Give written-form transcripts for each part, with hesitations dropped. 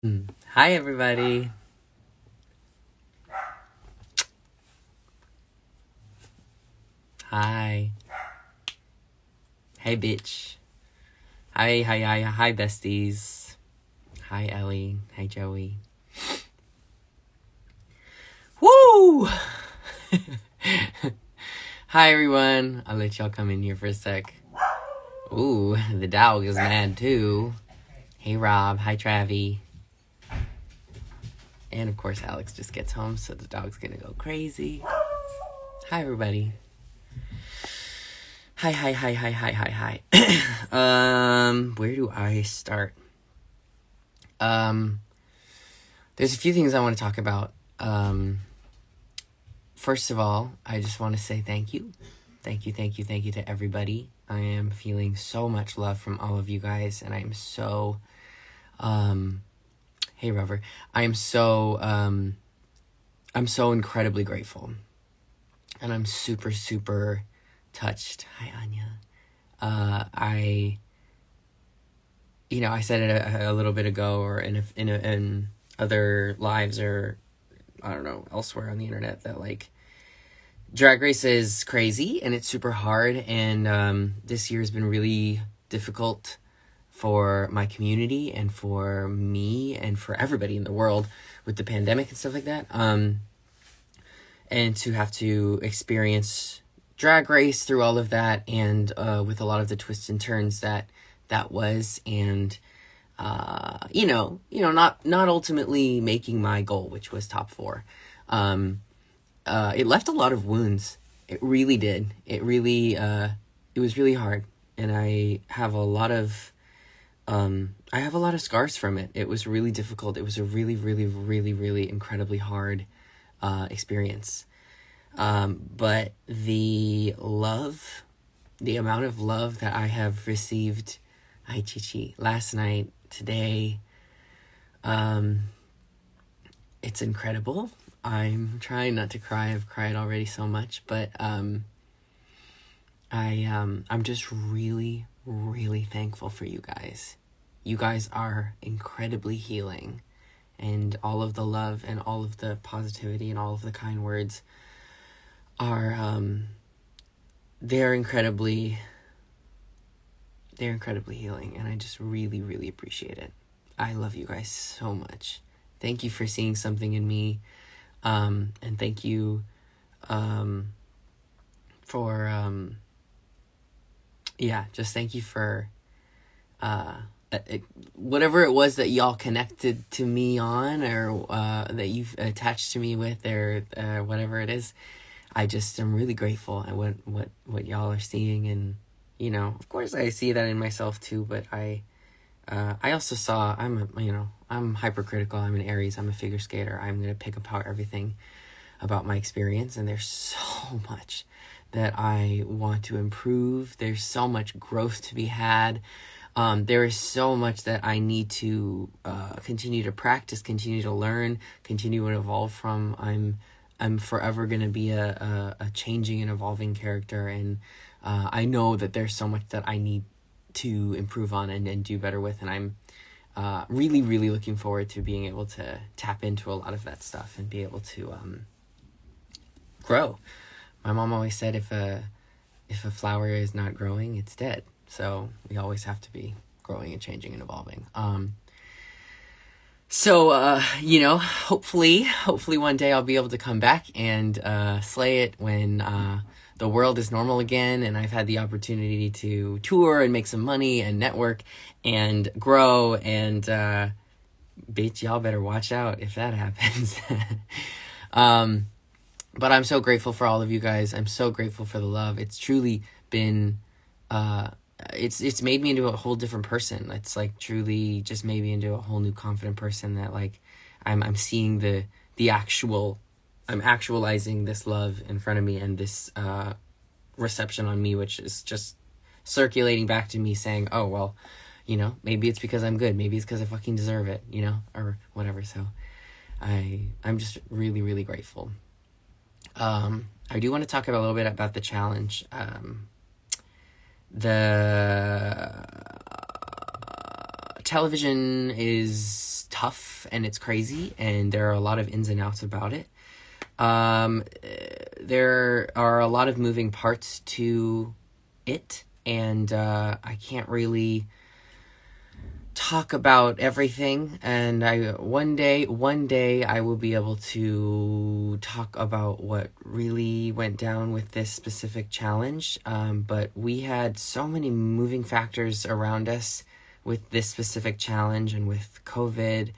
Hi, everybody. Hi. Hey, bitch. Hi, besties. Hi, Ellie. Hi, Joey. Woo! Hi, everyone. I'll let y'all come in here for a sec. Ooh, the dog is mad too. Hey, Rob. Hi, Travi. And of course, Alex just gets home, so the dog's gonna go crazy. Hi, everybody. Hi. Where do I start? There's a few things I want to talk about. First of all, I just want to say thank you. Thank you to everybody. I am feeling so much love from all of you guys, and I'm so, hey, Rover. I'm so incredibly grateful. And I'm super, super touched. Hi, Anya. I said it a little bit ago, or in other lives, or I don't know, elsewhere on the internet, that like Drag Race is crazy and it's super hard, and this year has been really difficult for my community and for me and for everybody in the world with the pandemic and stuff like that. And to have to experience Drag Race through all of that, and with a lot of the twists and turns that was, and not ultimately making my goal, which was top 4. It left a lot of wounds. It really did. It really, it was really hard. And I have a lot of scars from it. It was really difficult. It was a really, really, really, really incredibly hard, experience. But the amount of love that I have received, hi Chichi, last night, today, it's incredible. I'm trying not to cry. I've cried already so much, but I'm just really, really thankful for you guys. You guys are incredibly healing, and all of the love and all of the positivity and all of the kind words are they're incredibly healing, and I just really, really appreciate it. I love you guys so much. Thank you for seeing something in me. And thank you for just thank you for whatever it was that y'all connected to me on, or that you've attached to me with, or whatever it is. I just am really grateful at what y'all are seeing, and of course I see that in myself too, but I also saw I'm hypercritical. I'm an Aries. I'm a figure skater. I'm going to pick apart everything about my experience, and there's so much that I want to improve. There's so much growth to be had. There is so much that I need to continue to practice, continue to learn, continue to evolve from. I'm forever going to be a changing and evolving character, and I know that there's so much that I need to improve on and do better with, and I'm really, really looking forward to being able to tap into a lot of that stuff and be able to grow. My mom always said if a flower is not growing, it's dead. So we always have to be growing and changing and evolving. Hopefully one day I'll be able to come back and slay it when the world is normal again, and I've had the opportunity to tour and make some money and network and grow, and bitch, y'all better watch out if that happens. But I'm so grateful for all of you guys. I'm so grateful for the love. It's truly been it's made me into a whole different person. It's like truly just made me into a whole new confident person, that like I'm seeing the actual, I'm actualizing this love in front of me, and this reception on me, which is just circulating back to me saying, oh, well, maybe it's because I'm good. Maybe it's because I fucking deserve it, or whatever. So I'm just really, really grateful. I do want to talk a little bit about the challenge. The television is tough tough and it's crazy, and there are a lot of ins and outs about it. There are a lot of moving parts to it, and I can't really talk about everything, and one day I will be able to talk about what really went down with this specific challenge. But we had so many moving factors around us with this specific challenge, and with COVID,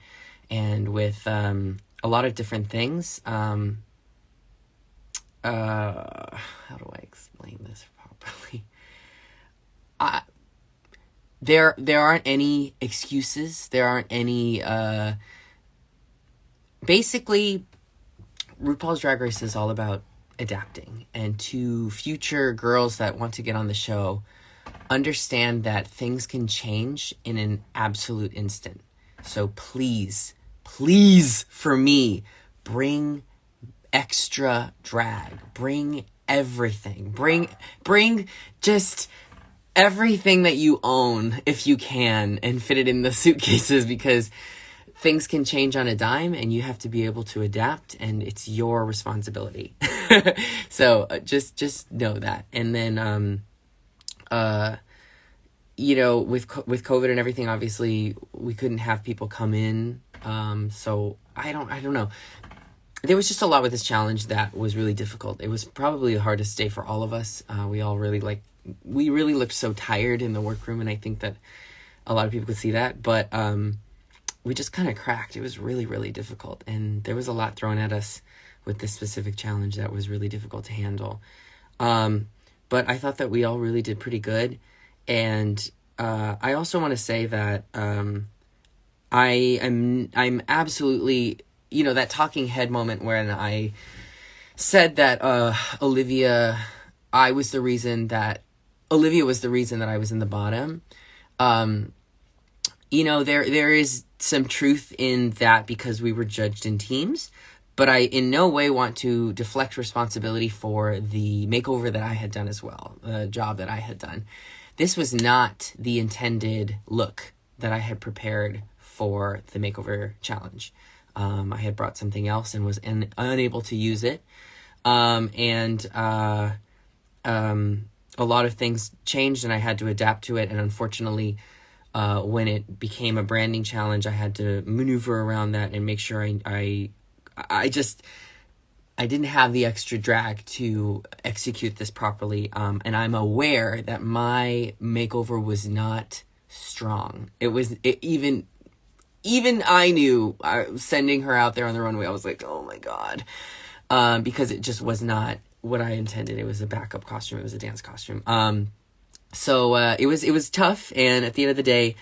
and with a lot of different things. How do I explain this properly? There aren't any excuses. There aren't any, basically, RuPaul's Drag Race is all about adapting. And to future girls that want to get on the show, understand that things can change in an absolute instant. So please, for me, bring extra drag. Bring everything. Bring just everything that you own, if you can, and fit it in the suitcases, because things can change on a dime and you have to be able to adapt, and it's your responsibility. So just know that. And then with COVID and everything, obviously we couldn't have people come in, so I don't know. There was just a lot with this challenge that was really difficult. It was probably the hardest day for all of us. We really looked so tired in the workroom, and I think that a lot of people could see that, but we just kind of cracked. It was really, really difficult, and there was a lot thrown at us with this specific challenge that was really difficult to handle. But I thought that we all really did pretty good, and I also want to say that I'm absolutely, that talking head moment when I said that Olivia was the reason that I was in the bottom. There is some truth in that, because we were judged in teams, but I in no way want to deflect responsibility for the makeover that I had done as well, the job that I had done. This was not the intended look that I had prepared for the makeover challenge. I had brought something else and was unable to use it. A lot of things changed, and I had to adapt to it. And unfortunately, when it became a branding challenge, I had to maneuver around that and make sure I didn't have the extra drag to execute this properly. And I'm aware that my makeover was not strong. Even I knew, sending her out there on the runway, I was like, oh my God. Because it just was not what I intended. It was a backup costume. It was a dance costume. So it was tough. And at the end of the day,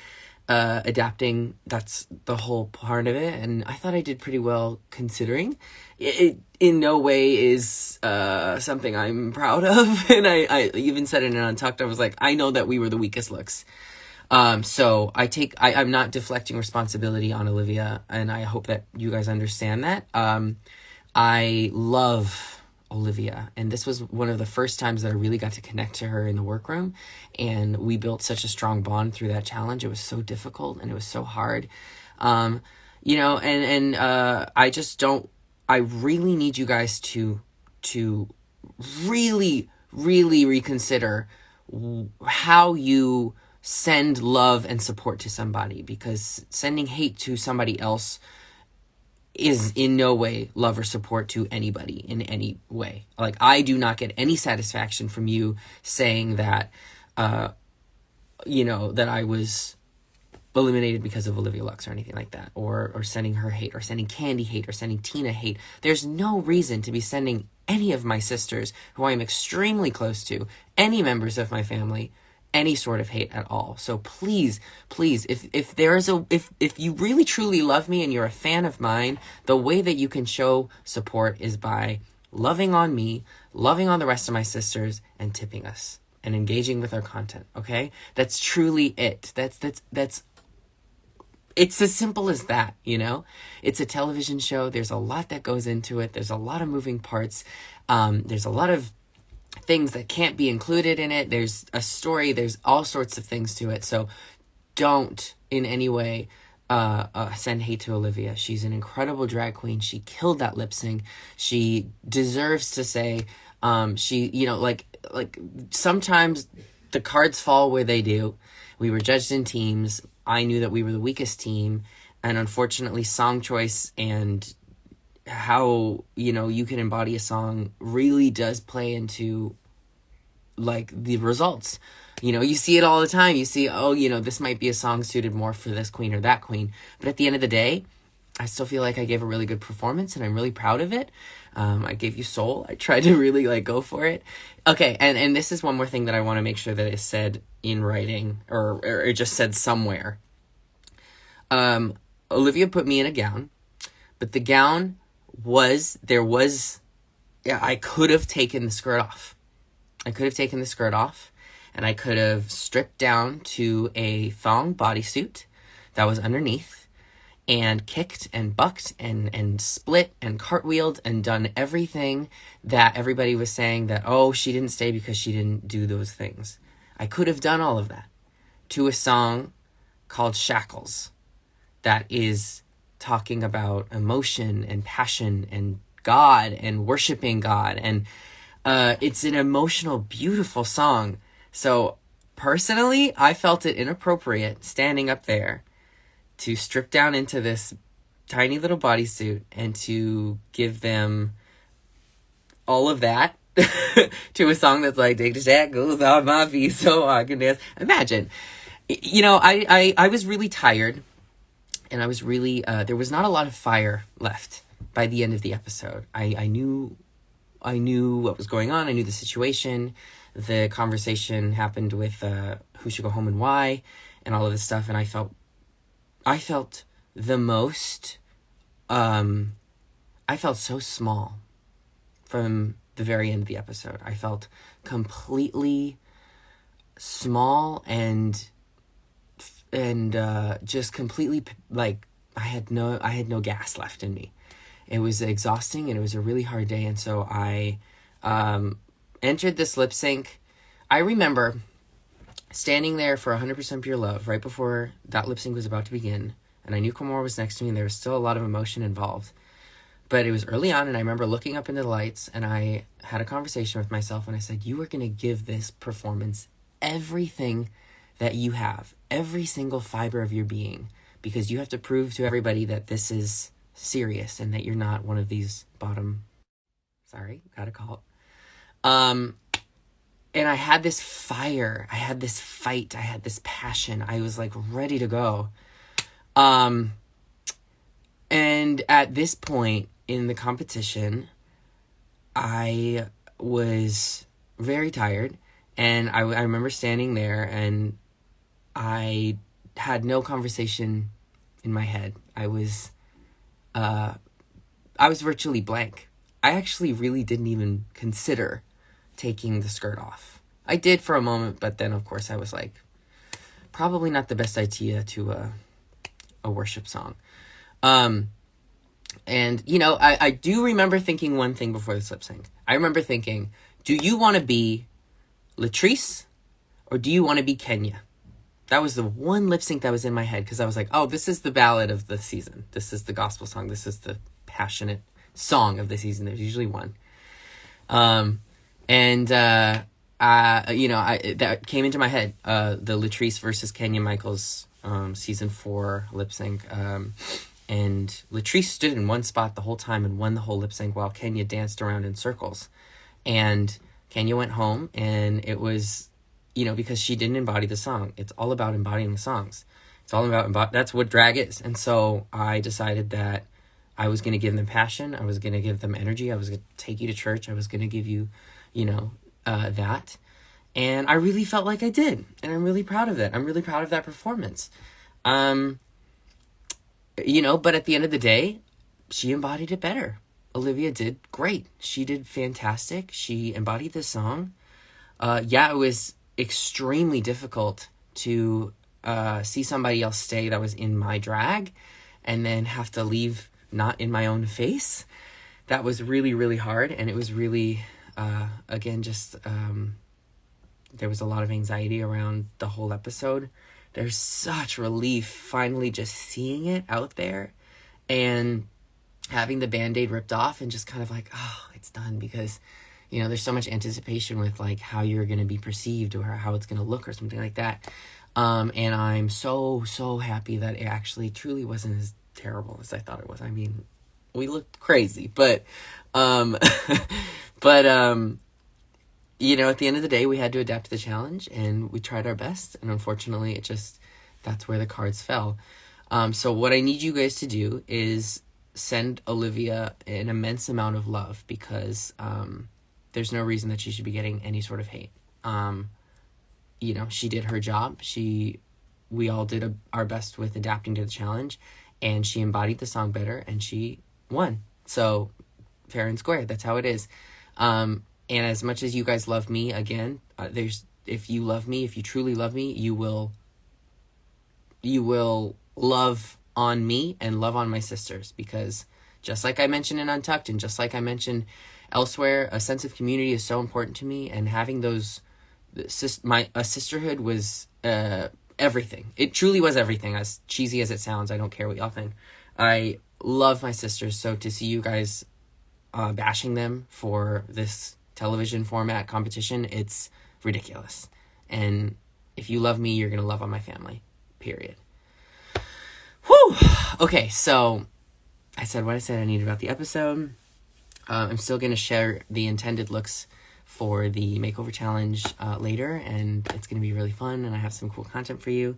adapting, that's the whole part of it. And I thought I did pretty well, considering. It in no way is something I'm proud of. And I even said it in Untucked. I was like, I know that we were the weakest looks. So I'm not deflecting responsibility on Olivia, and I hope that you guys understand that. I love Olivia, and this was one of the first times that I really got to connect to her in the workroom, and we built such a strong bond through that challenge. It was so difficult and it was so hard. I really need you guys to really, really reconsider how you send love and support to somebody, because sending hate to somebody else is in no way love or support to anybody in any way. Like, I do not get any satisfaction from you saying that, that I was eliminated because of Olivia Lux or anything like that, or sending her hate, or sending Candy hate, or sending Tina hate. There's no reason to be sending any of my sisters, who I am extremely close to, any members of my family, any sort of hate at all. So please, if you really truly love me and you're a fan of mine, the way that you can show support is by loving on me, loving on the rest of my sisters, and tipping us and engaging with our content. Okay, that's truly it. That's it's as simple as that. It's a television show. There's a lot that goes into it. There's a lot of moving parts. There's a lot of things that can't be included in it. There's a story. There's all sorts of things to it. So don't in any way send hate to Olivia. She's an incredible drag queen. She killed that lip sync. She deserves to say, she, like sometimes the cards fall where they do. We were judged in teams. I knew that we were the weakest team, and unfortunately, song choice and how, you can embody a song really does play into like the results. You see it all the time. You see, this might be a song suited more for this queen or that queen. But at the end of the day, I still feel like I gave a really good performance, and I'm really proud of it. I gave you soul. I tried to really like go for it. Okay, and this is one more thing that I want to make sure that is said in writing or just said somewhere. Olivia put me in a gown, but the gown I could have taken the skirt off. And I could have stripped down to a thong bodysuit that was underneath and kicked and bucked and split and cartwheeled and done everything that everybody was saying that, oh, she didn't stay because she didn't do those things. I could have done all of that to a song called Shackles that is talking about emotion and passion and God and worshiping God. And it's an emotional, beautiful song. So personally, I felt it inappropriate standing up there to strip down into this tiny little bodysuit and to give them all of that to a song that's like, take the shackles off my feet so I can dance. Imagine, I was really tired, and I was really, there was not a lot of fire left by the end of the episode. I knew what was going on. I knew the situation. The conversation happened with who should go home and why, and all of this stuff. And I felt the most. I felt so small from the very end of the episode. I felt completely small and just completely like I had no gas left in me. It was exhausting, and it was a really hard day. And so I entered this lip sync. I remember standing there for 100% Pure Love right before that lip sync was about to begin. And I knew Komora was next to me, and there was still a lot of emotion involved. But it was early on, and I remember looking up into the lights, and I had a conversation with myself, and I said, you are going to give this performance everything that you have, every single fiber of your being, because you have to prove to everybody that this is serious and that you're not one of these gotta call it. And I had this fire, I had this fight, I had this passion. I was like ready to go. And at this point in the competition, I was very tired, and I remember standing there, and I had no conversation in my head. I was virtually blank. I actually really didn't even consider taking the skirt off. I did for a moment, but then of course I was like, probably not the best idea to a worship song. And I do remember thinking one thing before the lip sync. I remember thinking, do you want to be Latrice or do you want to be Kenya? That was the one lip sync that was in my head, because I was like, oh, this is the ballad of the season. This is the gospel song. This is the passionate song of the season. There's usually one. That came into my head, the Latrice versus Kenya Michaels season 4 lip sync. And Latrice stood in one spot the whole time and won the whole lip sync while Kenya danced around in circles. And Kenya went home, and it was, because she didn't embody the song. It's all about embodying the songs. It's all about that's what drag is. And so I decided that I was going to give them passion. I was going to give them energy. I was going to take you to church. I was going to give you, that. And I really felt like I did. And I'm really proud of it. I'm really proud of that performance. But at the end of the day, she embodied it better. Olivia did great. She did fantastic. She embodied the song. It was extremely difficult to see somebody else stay that was in my drag and then have to leave not in my own face. That was really, really hard. And it was really, there was a lot of anxiety around the whole episode there's such relief finally just seeing it out there and having the Band-Aid ripped off and just kind of like, oh, it's done, because there's so much anticipation with like how you're going to be perceived or how it's going to look or something like that. And I'm so happy that it actually truly wasn't as terrible as I thought it was. I mean, we looked crazy, but at the end of the day, we had to adapt to the challenge, and we tried our best, and unfortunately that's where the cards fell. So what I need you guys to do is send Olivia an immense amount of love, because there's no reason that she should be getting any sort of hate. She did her job. We all did our best with adapting to the challenge, and she embodied the song better, and she won. So fair and square. That's how it is. And as much as you guys love me, again, if you love me, if you truly love me, you will love on me and love on my sisters, because just like I mentioned in Untucked, and just like I mentioned elsewhere, a sense of community is so important to me, and having a sisterhood was everything. It truly was everything. As cheesy as it sounds, I don't care what y'all think. I love my sisters, so to see you guys bashing them for this television format competition, it's ridiculous. And if you love me, you're gonna love on my family, period. Whew. Okay, so I said what I said I needed about the episode. I'm still gonna share the intended looks for the makeover challenge later, and it's gonna be really fun, and I have some cool content for you.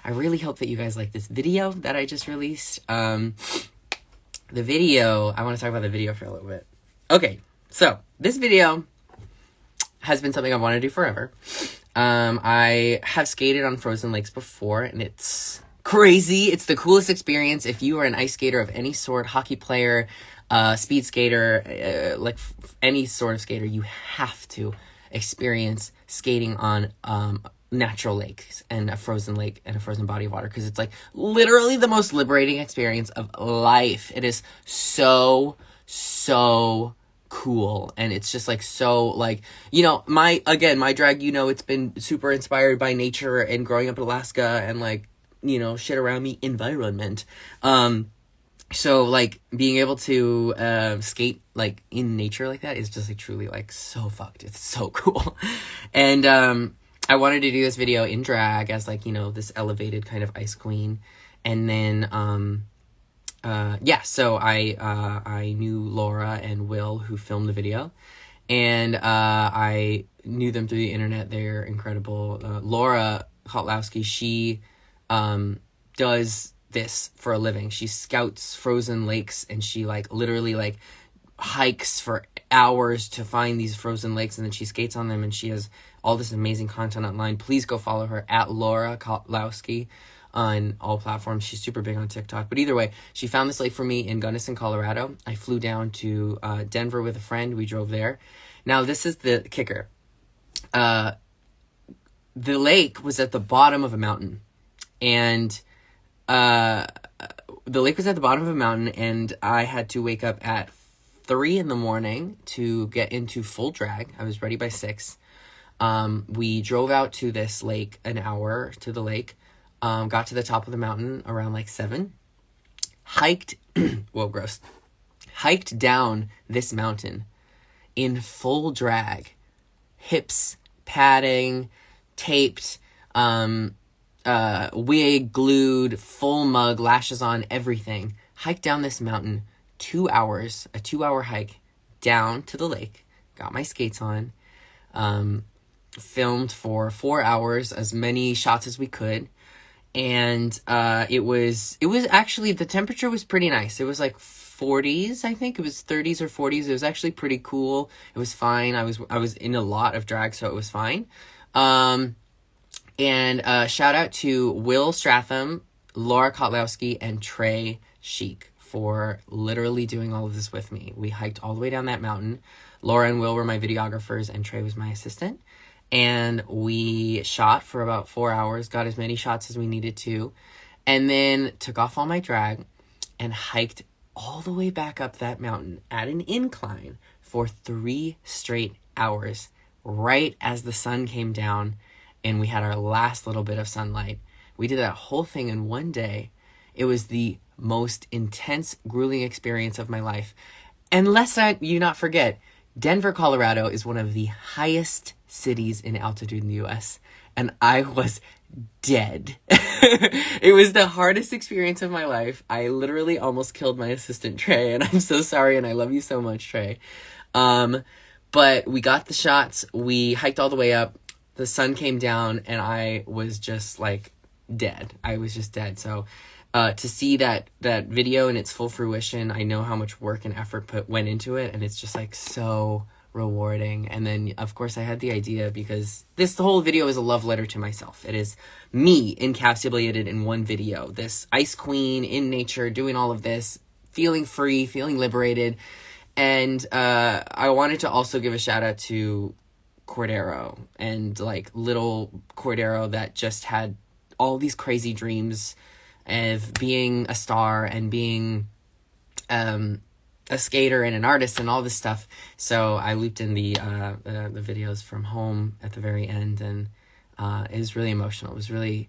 I really hope that you guys like this video that I just released. The video, I want to talk about the video for a little bit. Okay, so this video has been something I've wanted to do forever. I have skated on frozen lakes before, and it's crazy. It's the coolest experience. If you are an ice skater of any sort, hockey player, speed skater, any sort of skater, you have to experience skating on natural lakes and a frozen lake and a frozen body of water, because it's like literally the most liberating experience of life. It is so cool, and it's just like so like, my drag, it's been super inspired by nature and growing up in Alaska and like shit around me environment. So like being able to skate like in nature like that is just like truly like so fucked. It's so cool. And I wanted to do this video in drag as like, this elevated kind of ice queen. And then so I knew Laura and Will, who filmed the video, and I knew them through the internet. They're incredible. Laura Kotlowski, she does this for a living. She scouts frozen lakes, and she like literally like hikes for hours to find these frozen lakes, and then she skates on them, and she has all this amazing content online. Please go follow her at Laura Kotlowski on all platforms. She's super big on TikTok. But either way, she found this lake for me in Gunnison, Colorado. I flew down to Denver with a friend. We drove there. Now, this is the kicker. The lake was at the bottom of a mountain. And I had to wake up at 3 a.m. to get into full drag. I was ready by 6. We drove out to this lake, an hour to the lake. Got to the top of the mountain around like 7. Hiked, whoa, gross. Hiked down this mountain in full drag. Hips, padding, taped, wig, glued, full mug, lashes on, everything. Hiked down this mountain, 2 hours, a 2-hour hike down to the lake. Got my skates on. Filmed for 4 hours, as many shots as we could. And it was actually, the temperature was pretty nice. It was like 40s, I think. It was 30s or 40s. It was actually pretty cool. It was fine. I was in a lot of drag, so it was fine. And shout out to Will Stratham, Laura Kotlowski, and Trey Chic for literally doing all of this with me. We hiked all the way down that mountain. Laura and Will were my videographers, and Trey was my assistant. And we shot for about 4 hours, got as many shots as we needed to, and then took off all my drag and hiked all the way back up that mountain at an incline for 3 straight hours, right as the sun came down and we had our last little bit of sunlight We did that whole thing in one day. It was the most intense, grueling experience of my life. And lest you not forget, Denver, Colorado is one of the highest cities in altitude in the U.S. And I was dead. It was the hardest experience of my life. I literally almost killed my assistant, Trey, and I'm so sorry, and I love you so much, Trey. But we got the shots. We hiked all the way up. The sun came down, and I was just, like, dead. I was just dead. So to see that video in its full fruition, I know how much work and effort went into it, and it's just, like, so rewarding. And then, of course, I had the idea because the whole video is a love letter to myself. It is me encapsulated in one video. This ice queen in nature doing all of this, feeling free, feeling liberated. And I wanted to also give a shout out to Cordero and like little Cordero that just had all these crazy dreams of being a star and being a skater and an artist and all this stuff. So I looped in the videos from home at the very end, and it was really emotional. It was really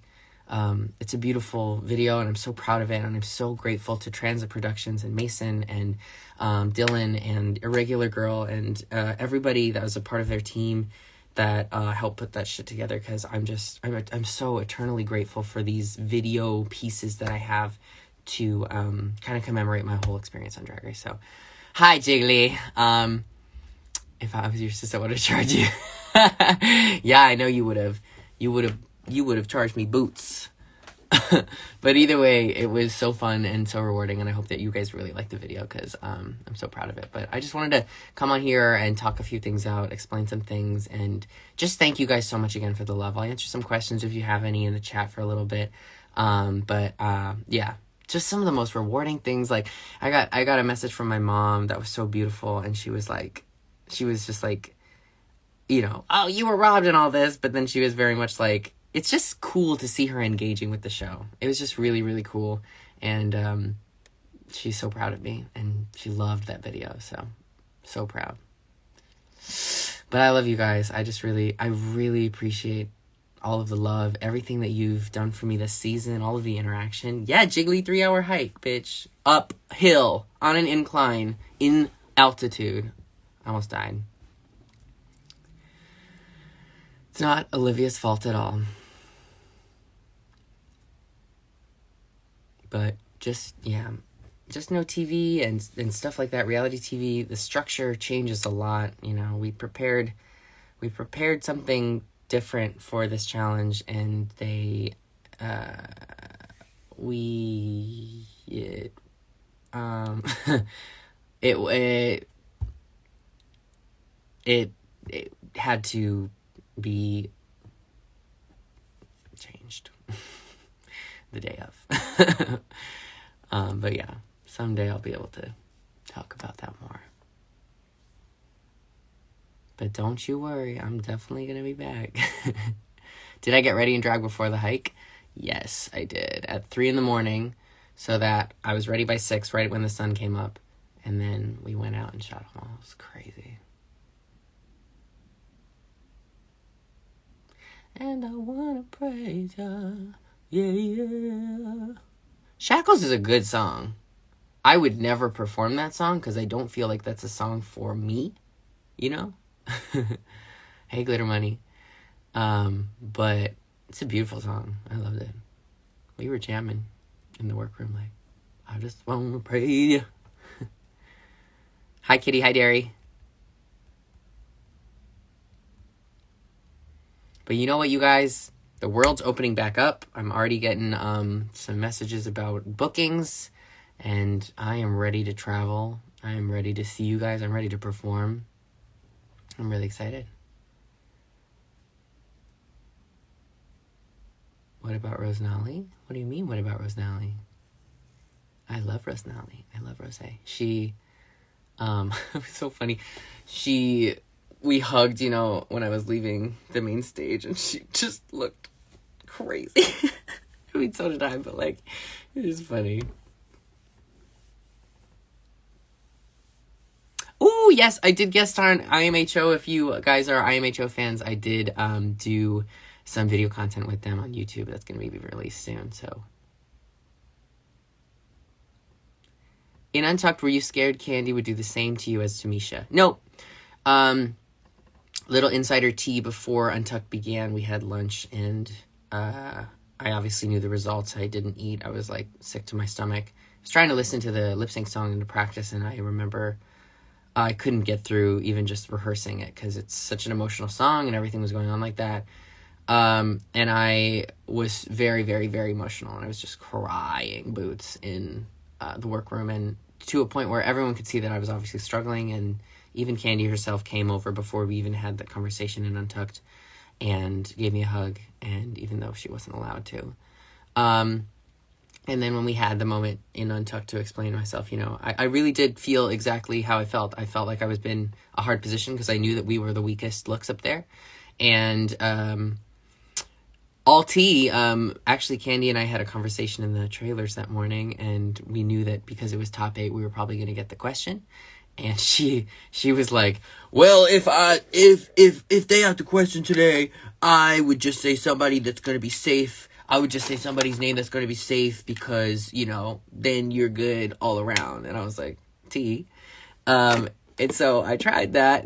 it's a beautiful video, and I'm so proud of it, and I'm so grateful to Transit Productions and Mason and Dylan and Irregular Girl and everybody that was a part of their team that helped put that shit together, because I'm so eternally grateful for these video pieces that I have to kind of commemorate my whole experience on Drag Race. So, hi Jiggly. If I was your sister, I would have charged you. Yeah, I know you would have. You would have charged me boots. But either way, it was so fun and so rewarding, and I hope that you guys really liked the video, because I'm so proud of it. But I just wanted to come on here and talk a few things out, explain some things, and just thank you guys so much again for the love. I'll answer some questions if you have any in the chat for a little bit. Yeah, just some of the most rewarding things. Like I got a message from my mom that was so beautiful, and she was just like, you know, oh, you were robbed and all this, but then she was very much like, it's just cool to see her engaging with the show. It was just really, really cool. And she's so proud of me, and she loved that video. So proud. But I love you guys. I really appreciate all of the love, everything that you've done for me this season, all of the interaction. Yeah, Jiggly 3-hour hike, bitch. Uphill, on an incline, in altitude. I almost died. It's not Olivia's fault at all. But just no TV and stuff like that, reality TV, the structure changes a lot. You know, we prepared something different for this challenge, and it had to be changed the day of. But yeah, someday I'll be able to talk about that more. But don't you worry, I'm definitely gonna be back. Did I get ready and drag before the hike? Yes, I did. At 3 a.m, so that I was ready by 6, right when the sun came up. And then we went out and shot them all. It was crazy. And I wanna praise ya. Yeah. Shackles is a good song. I would never perform that song because I don't feel like that's a song for me, you know? Hey, Glitter Money. But it's a beautiful song. I loved it. We were jamming in the workroom like, I just wanna praise you. Hi, Kitty. Hi, Derry. But you know what, you guys? The world's opening back up. I'm already getting some messages about bookings, and I am ready to travel. I am ready to see you guys. I'm ready to perform. I'm really excited. What about Rosenali? What do you mean, what about Rosenali? I love Rosenali. I love Rose. She, it was so funny. We hugged, you know, when I was leaving the main stage, and she just looked crazy. I mean, so did I, but, like, it was funny. Oh, yes, I did guest on IMHO. If you guys are IMHO fans, I did do some video content with them on YouTube that's going to be released soon. So, in Untucked, were you scared Candy would do the same to you as Tamisha? No. Little insider tea: before Untucked began, we had lunch, and I obviously knew the results. I didn't eat. I was like sick to my stomach. I was trying to listen to the lip sync song into practice, and I remember I couldn't get through even just rehearsing it because it's such an emotional song and everything was going on like that. And I was very, very, very emotional, and I was just crying boots in the workroom, and to a point where everyone could see that I was obviously struggling, and even Candy herself came over before we even had the conversation in Untucked and gave me a hug, and even though she wasn't allowed to. And then when we had the moment in Untucked to explain myself, you know, I really did feel exactly how I felt. I felt like I was in a hard position because I knew that we were the weakest looks up there. And all tea, actually Candy and I had a conversation in the trailers that morning, and we knew that because it was top 8, we were probably going to get the question. And she was like, well, if they have the question today, I would just say somebody that's going to be safe. I would just say somebody's name that's going to be safe because, you know, then you're good all around. And I was like, T. And so I tried that.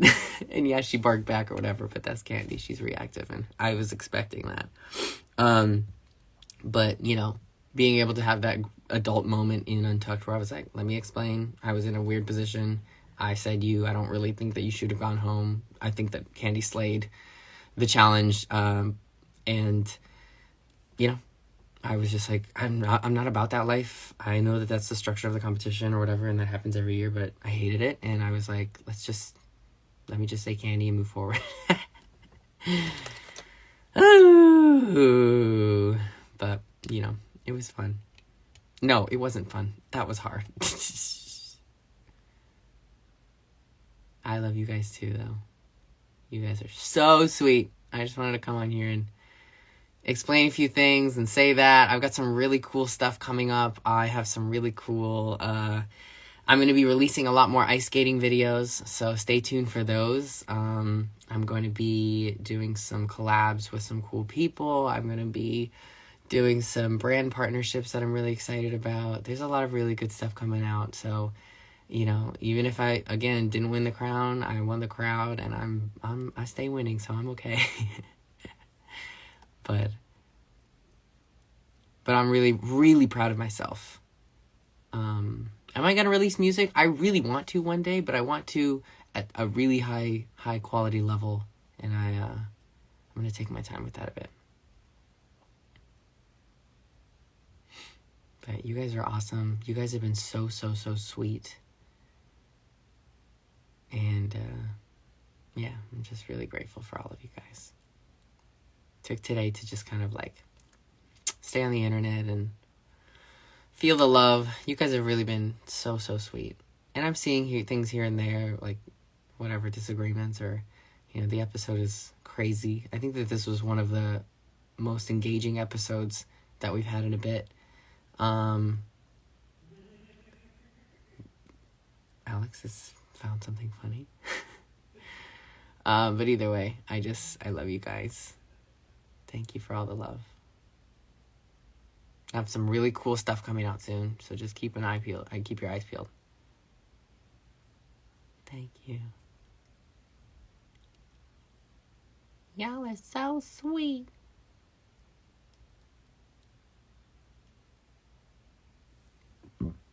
And yeah, she barked back or whatever, but that's Candy. She's reactive, and I was expecting that. But, you know, being able to have that adult moment in Untucked where I was like, let me explain. I was in a weird position. I said I don't really think that you should have gone home. I think that Candy slayed the challenge. And, you know, I was just like, I'm not about that life. I know that that's the structure of the competition or whatever, and that happens every year, but I hated it. And I was like, let me just say Candy and move forward. Ooh. But, you know, it was fun. No, it wasn't fun. That was hard. I love you guys too, though. You guys are so sweet. I just wanted to come on here and explain a few things and say that. I've got some really cool stuff coming up. I have some really cool... I'm going to be releasing a lot more ice skating videos, so stay tuned for those. I'm going to be doing some collabs with some cool people. I'm going to be doing some brand partnerships that I'm really excited about. There's a lot of really good stuff coming out, so... You know, even if I, again, didn't win the crown, I won the crowd, and I stay winning, so I'm okay. But I'm really, really proud of myself. Am I going to release music? I really want to one day, but I want to at a really high quality level, and I'm going to take my time with that a bit. But you guys are awesome. You guys have been so, so, so sweet. And, yeah, I'm just really grateful for all of you guys. Took today to just kind of, like, stay on the internet and feel the love. You guys have really been so, so sweet. And I'm seeing things here and there, like, whatever, disagreements or, you know, the episode is crazy. I think that this was one of the most engaging episodes that we've had in a bit. Alex has found something funny. But either way, I love you guys. Thank you for all the love. I have some really cool stuff coming out soon, so just keep your eyes peeled. Thank you. Y'all are so sweet.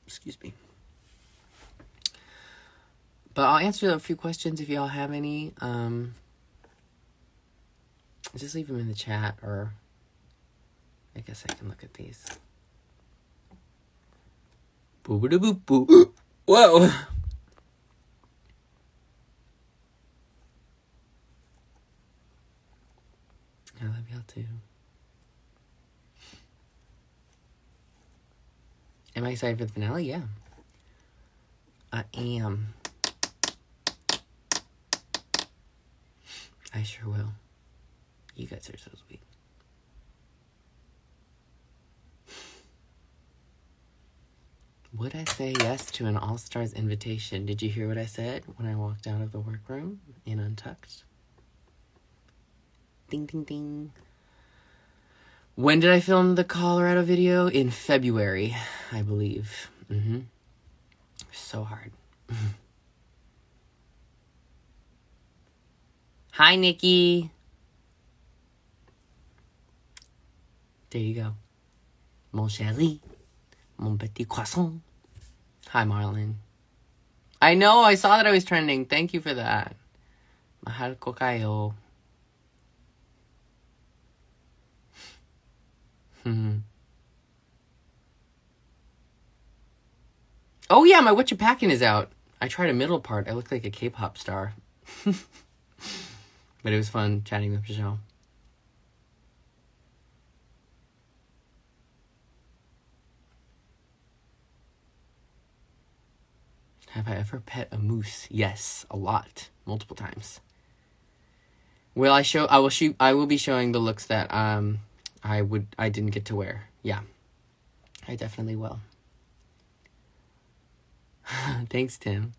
Excuse me. But I'll answer a few questions if y'all have any. Just leave them in the chat, or I guess I can look at these. Boo-ba-da-boo-boo. Whoa! I love y'all too. Am I excited for the finale? Yeah. I am. I sure will. You guys are so sweet. Would I say yes to an All-Stars invitation? Did you hear what I said when I walked out of the workroom in Untucked? Ding, ding, ding. When did I film the Colorado video? In February, I believe. So hard. Hi, Nikki. There you go. Mon chéri. Mon petit croissant. Hi, Marlon. I know, I saw that I was trending. Thank you for that. Mahal ko kayo. Oh yeah, my What You Packin' is out. I tried a middle part. I looked like a K-pop star. But it was fun chatting with Michelle. Have I ever pet a moose? Yes, a lot. Multiple times. I will be showing the looks that I didn't get to wear. Yeah. I definitely will. Thanks, Tim.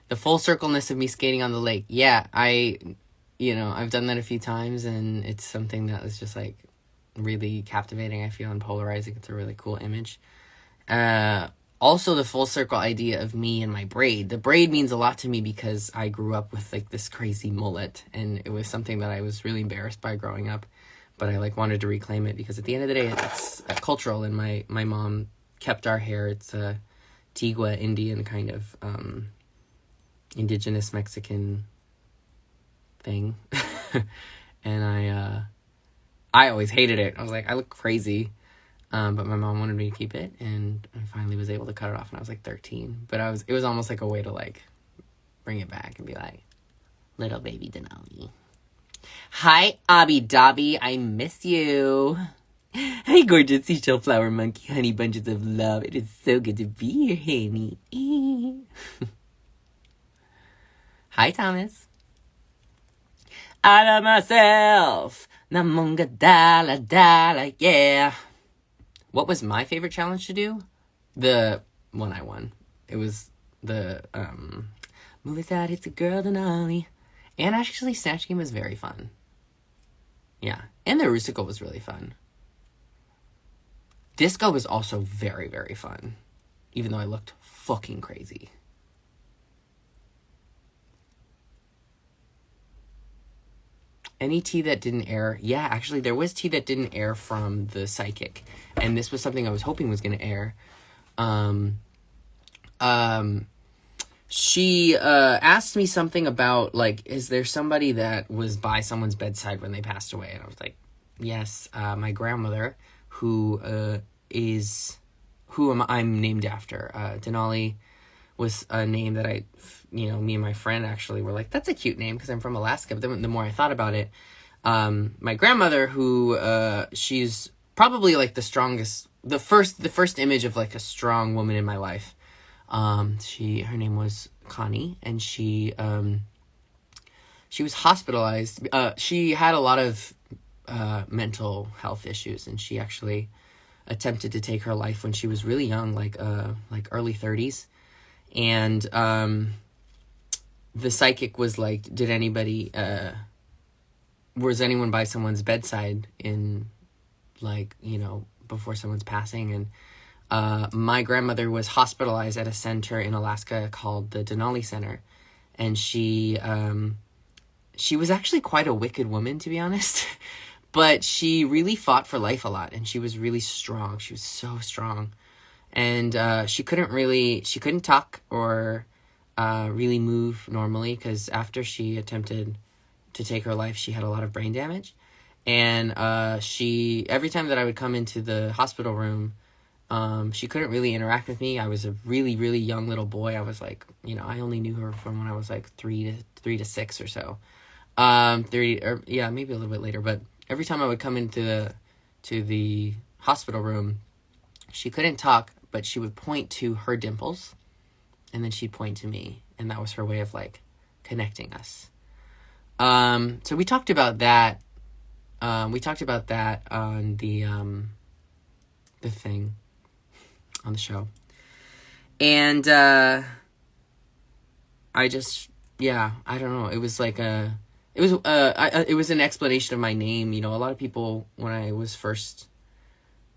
The full circleness of me skating on the lake. Yeah, I've done that a few times, and it's something that is just like really captivating, I feel, and polarizing. It's a really cool image. Also, the full circle idea of me and my braid. The braid means a lot to me because I grew up with like this crazy mullet, and it was something that I was really embarrassed by growing up, but I like wanted to reclaim it because at the end of the day, it's cultural, and my mom kept our hair. It's a Tigua Indian kind of indigenous Mexican thing. And I always hated it. I was like, I look crazy. But my mom wanted me to keep it, and I finally was able to cut it off when I was like 13. But it was almost like a way to like bring it back and be like, little baby Denali. Hi, Abby Dobby. I miss you. Hi, gorgeous seashell flower monkey, honey bunches of love. It is so good to be here, honey. Hi, Thomas. I love myself. Namunga dala dala, yeah. What was my favorite challenge to do? The one I won. It was the move it out, it's a girl Denali. And actually, Snatch Game was very fun. Yeah. And the Rusical was really fun. Disco was also very, very fun. Even though I looked fucking crazy. Any tea that didn't air? Yeah, actually, there was tea that didn't air from the Psychic. And this was something I was hoping was going to air. She asked me something about, like, is there somebody that was by someone's bedside when they passed away? And I was like, yes, my grandmother, who I'm named after. Denali was a name that me and my friend actually were like, that's a cute name because I'm from Alaska. But then the more I thought about it, my grandmother, who she's probably like the first image of like a strong woman in my life. Her name was Connie, and she was hospitalized. She had a lot of mental health issues, and she actually attempted to take her life when she was really young, like early 30s. And the Psychic was like, did anybody was anyone by someone's bedside in, like, before someone's passing? And my grandmother was hospitalized at a center in Alaska called the Denali Center. And she was actually quite a wicked woman, to be honest. But she really fought for life a lot, and she was really strong. She was so strong. And she couldn't talk or really move normally, because after she attempted to take her life, she had a lot of brain damage. And every time that I would come into the hospital room, she couldn't really interact with me. I was a really, really young little boy. I was like, I only knew her from when I was like 3 to 6 or so. 30, or yeah, maybe a little bit later. But every time I would come into the hospital room, she couldn't talk, but she would point to her dimples, and then she'd point to me, and that was her way of like connecting us. So we talked about that. We talked about that on the thing on the show, and I don't know. It was like It was it was an explanation of my name. You know, a lot of people, when I was first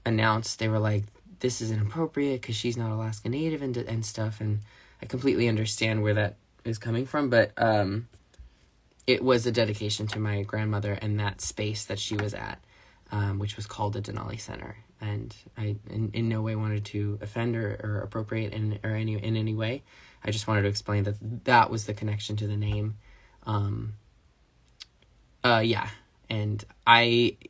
announced, they were like, this is inappropriate because she's not Alaska Native and stuff, and I completely understand where that is coming from, but it was a dedication to my grandmother and that space that she was at, which was called the Denali Center, and I in no way wanted to offend or appropriate in any way. I just wanted to explain that was the connection to the name. Yeah. And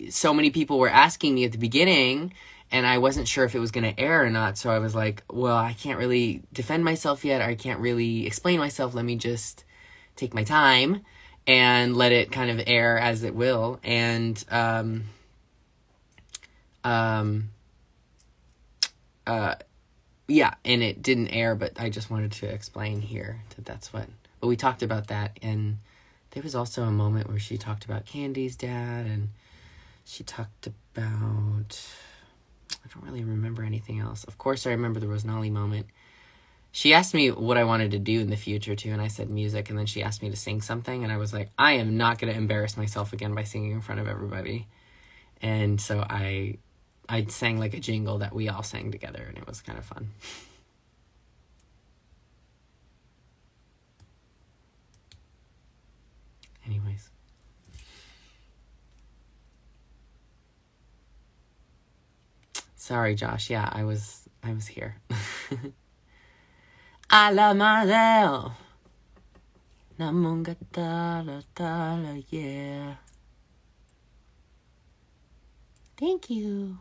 so many people were asking me at the beginning, and I wasn't sure if it was going to air or not. So I was like, well, I can't really defend myself yet. Or I can't really explain myself. Let me just take my time and let it kind of air as it will. And, yeah, and it didn't air, but I just wanted to explain here but we talked about that. And there was also a moment where she talked about Candy's dad, and she talked about, I don't really remember anything else. Of course, I remember the Rosnali moment. She asked me what I wanted to do in the future, too, and I said music, and then she asked me to sing something, and I was like, I am not going to embarrass myself again by singing in front of everybody. And so I sang like a jingle that we all sang together, and it was kind of fun. Anyways. Sorry, Josh. Yeah, I was here. I love myself. Namunga tala tala, yeah. Thank you.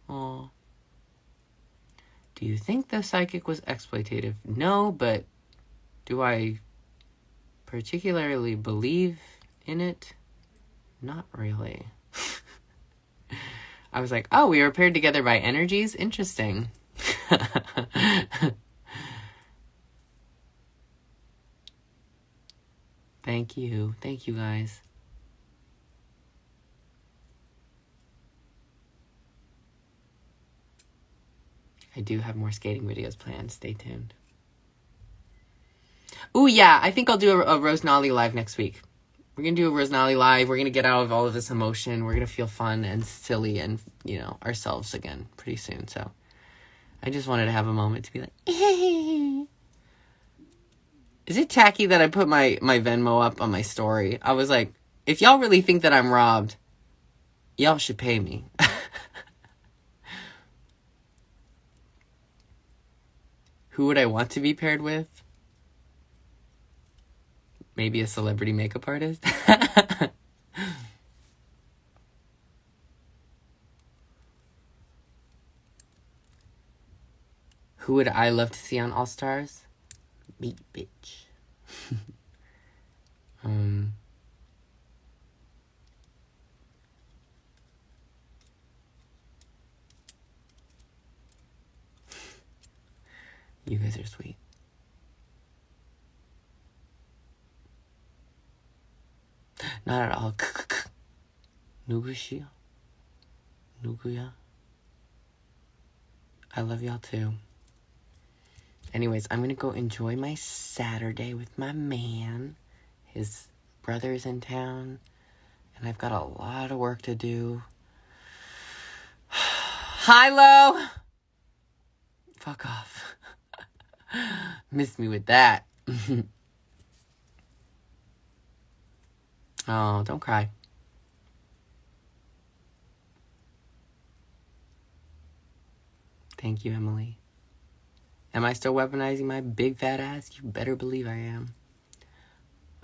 Aw. Do you think the psychic was exploitative? No, but do I particularly believe in it? Not really. I was like, oh, we were paired together by energies? Interesting. Thank you. Thank you, guys. I do have more skating videos planned. Stay tuned. Ooh, yeah. I think I'll do a Rosnali live next week. We're going to do a Rosnali live. We're going to get out of all of this emotion. We're going to feel fun and silly and, ourselves again pretty soon. So I just wanted to have a moment to be like, hey. Is it tacky that I put my Venmo up on my story? I was like, if y'all really think that I'm robbed, y'all should pay me. Who would I want to be paired with? Maybe a celebrity makeup artist? Who would I love to see on All Stars? Me, bitch. You guys are sweet. Not at all. 누구시요? 누구야? I love y'all too. Anyways, I'm gonna go enjoy my Saturday with my man. His brother's in town, and I've got a lot of work to do. Hi-lo! Fuck off. Miss me with that. Oh, don't cry. Thank you, Emily. Am I still weaponizing my big fat ass? You better believe I am.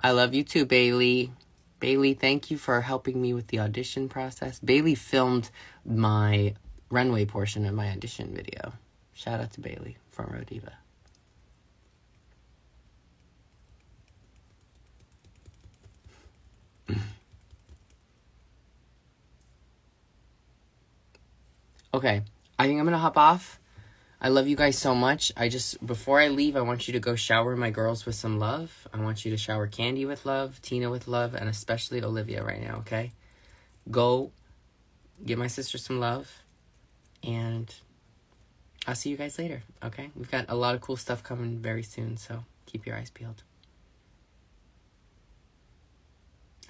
I love you too, Bailey. Bailey, thank you for helping me with the audition process. Bailey filmed my runway portion of my audition video. Shout out to Bailey from Rodiva. Okay, I think I'm gonna hop off. I love you guys so much. Before I leave, I want you to go shower my girls with some love. I want you to shower Candy with love, Tina with love, and especially Olivia right now, okay? Go give my sister some love, and I'll see you guys later, okay? We've got a lot of cool stuff coming very soon, so keep your eyes peeled.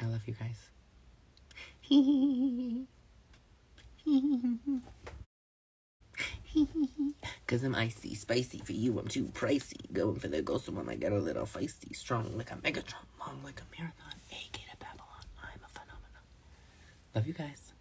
I love you guys. Cause I'm icy, spicy for you. I'm too pricey. Going for the ghost one. I get a little feisty, strong like a Megatron, long like a marathon. A Kid of Babylon. I'm a phenomenon. Love you guys.